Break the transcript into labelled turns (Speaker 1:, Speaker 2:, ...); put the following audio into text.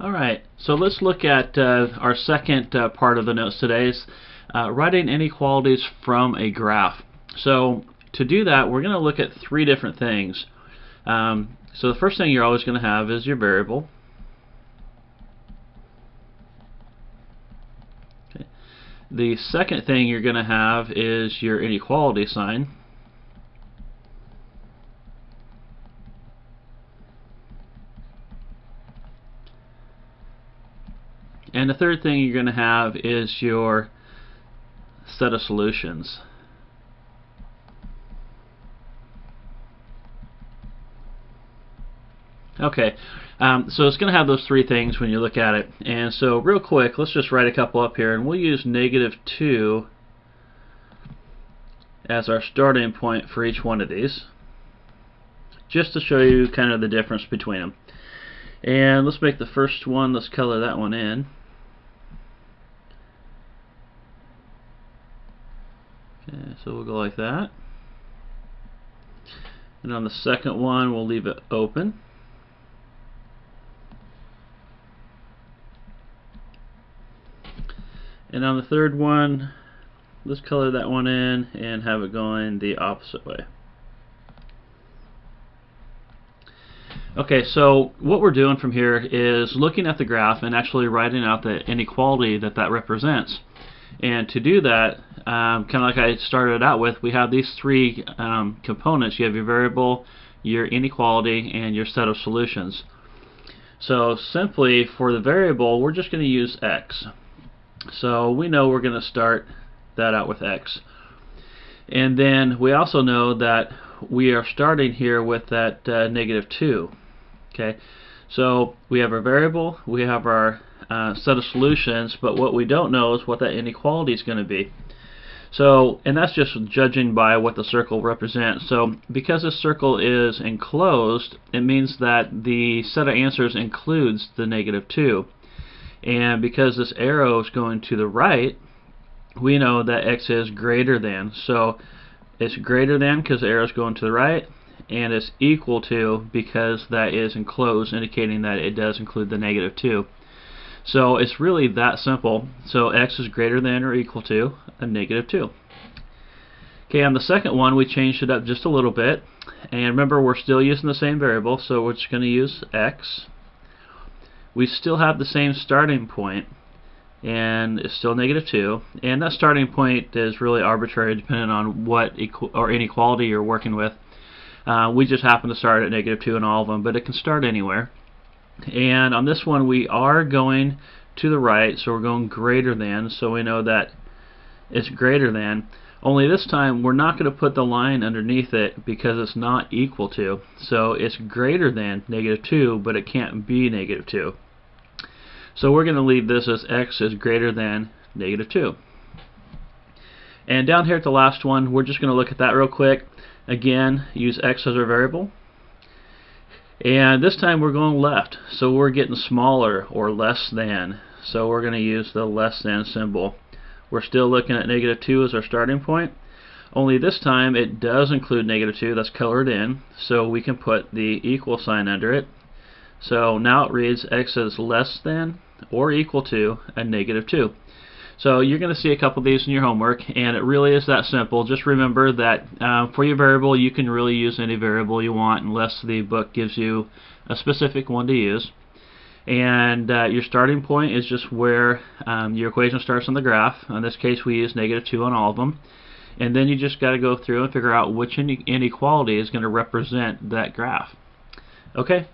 Speaker 1: Alright, so let's look at our second part of the notes today is writing inequalities from a graph. So to do that, we're going to look at three different things. So the first thing you're always going to have is your variable. Okay. The second thing you're going to have is your inequality sign. And the third thing you're going to have is your set of solutions. Okay, so it's going to have those three things when you look at it. And so real quick, let's just write a couple up here, and we'll use -2 as our starting point for each one of these, just to show you kind of the difference between them. And let's make the first one, let's color that one in. Okay, so we'll go like that. And on the second one, we'll leave it open. And on the third one, let's color that one in and have it going the opposite way. Okay, so what we're doing from here is looking at the graph and actually writing out the inequality that that represents. And to do that, kind of like I started out with, we have these three components. You have your variable, your inequality, and your set of solutions. So simply for the variable, we're just going to use x. So we know we're going to start that out with x. And then we also know that we are starting here with that -2. Okay, so we have our variable, we have our set of solutions, but what we don't know is what that inequality is going to be. So, and that's just judging by what the circle represents. So because this circle is enclosed, it means that the set of answers includes the -2. And because this arrow is going to the right, we know that x is greater than. So it's greater than because the arrow is going to the right, and it's equal to because that is enclosed, indicating that it does include the -2. So it's really that simple. So x is greater than or equal to a -2. Okay, on the second one, we changed it up just a little bit. And remember, we're still using the same variable, so we're just going to use x. We still have the same starting point, and it's still -2. And that starting point is really arbitrary depending on what inequality you're working with. We just happen to start at -2 in all of them, but it can start anywhere. And on this one, we are going to the right, so we're going greater than, so we know that it's greater than. Only this time, we're not going to put the line underneath it because it's not equal to. So it's greater than -2, but it can't be -2. So we're going to leave this as x is greater than -2. And down here at the last one, we're just going to look at that real quick. Again, use x as our variable. And this time we're going left, so we're getting smaller or less than. So we're going to use the less than symbol. We're still looking at -2 as our starting point. Only this time it does include -2, that's colored in, so we can put the equal sign under it. So now it reads x is less than or equal to a -2. So you're going to see a couple of these in your homework, and it really is that simple. Just remember that for your variable, you can really use any variable you want unless the book gives you a specific one to use. And your starting point is just where your equation starts on the graph. In this case, we use -2 on all of them. And then you just got to go through and figure out which inequality is going to represent that graph. Okay,